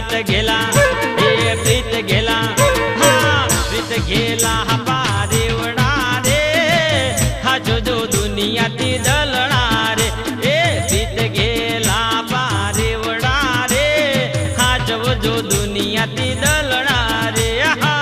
प्रीत गेला हे प्रीत गेला हा प्रीत गेला हा पारेवडा रे हा जो जो दुनिया ती दलणा रे हे प्रीत गेला पारेवडा रे हा जो जो दुनिया ती दलणा रे हा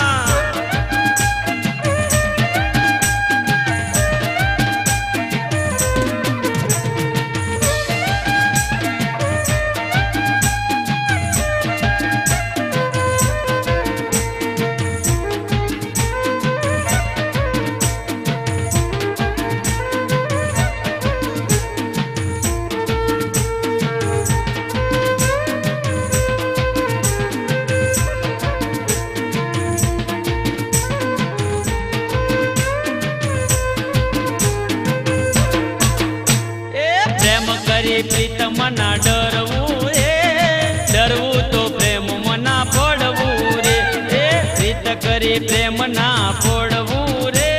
प्रीत मना डरवू रे डरवू तो प्रेम मना पड़वू रे प्रीत करी प्रेम ना पड़वू रे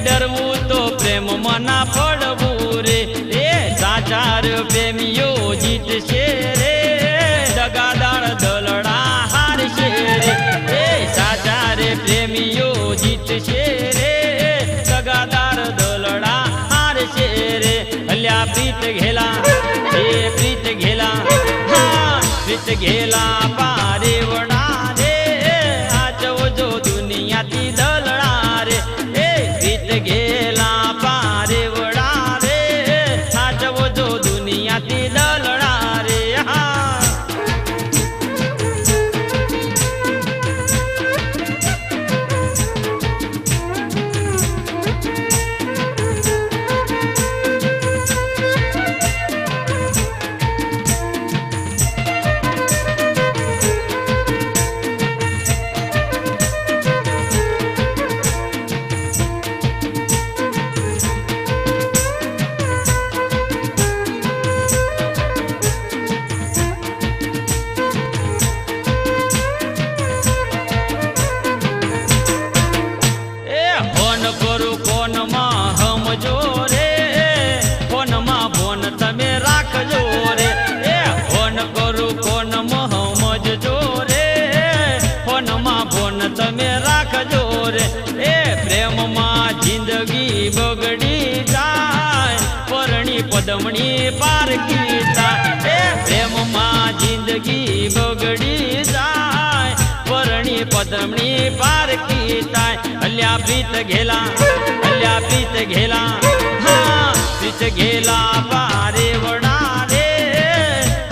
डरवू तो प्रेम मना पड़वू रे साचार प्रेमियो जीत शे रे दगादार दलड़ा हार शे रे साचार प्रेमियो जीत शे रे दगादार दलड़ा हार शे रे हल्या प्रीत घेला प्रीत गेला हा प्रीत गेला पारेवडा रे आज जो दुनिया ती दलणा रे प्रीत गेला पारेवडा रे आज जो दुनिया ती दलणा रे हा તમે રાખજો રે પ્રેમ માં જિંદગી બગડી જાય પરણી પદમણી પારકી થાય પ્રેમ માં જિંદગી બગડી જાય પરણી પદમણી પારકી થાય હલ્યા પ્રીત ઘેલા હા પ્રીત ઘેલા પારેવડા રે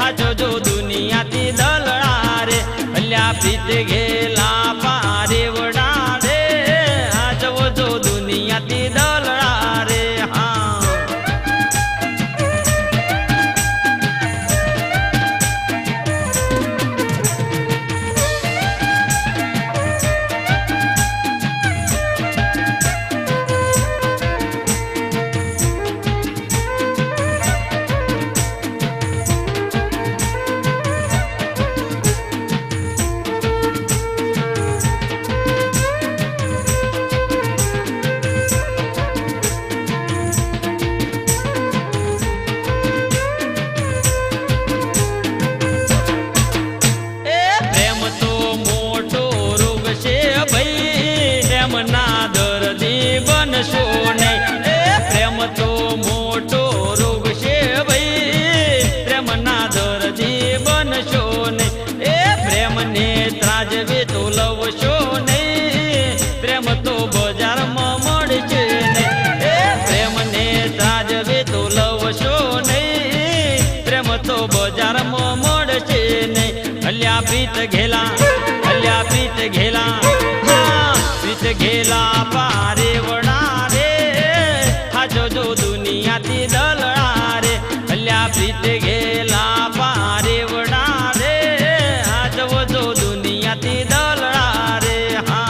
હા જો જો દુનિયા થી દલડા રે હલ્યા પ્રીત ઘેલા बनशो नहीं प्रेम तो मोटो रोग छे भाई प्रेम ना दर्दी बनशो नहीं प्रेम ने त्राजवे तो लवशो नहीं प्रेम तो बजार में मळशे नहीं प्रेम ने त्राजवे तो लवशो नहीं प्रेम तो बजार में मळशे नहीं हल्या प्रीत घेला हाँ प्रीत घेला पारेवडा रे हा जो जो दुनिया ती दलड़ा रे हल्या प्रीत घेला पारेवडा रे हा जो जो दुनिया ती दलड़ा रे हाँ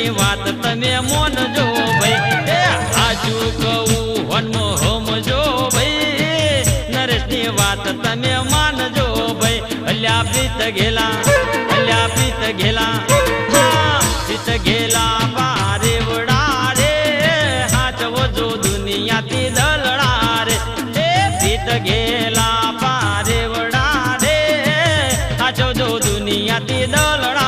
નરેશની વાત તમે મોનજો ભાઈ એ હાચું કહું વનમો હોમજો ભાઈ નરેશની વાત તમે માનજો ભાઈ અલ્યા પ્રીત ઘેલા હા પ્રીત ઘેલા બારે વડા રે હાચવો જો દુનિયાથી દલડા રે એ પ્રીત ઘેલા બારે વડા રે હાચવો જો દુનિયાથી દલડા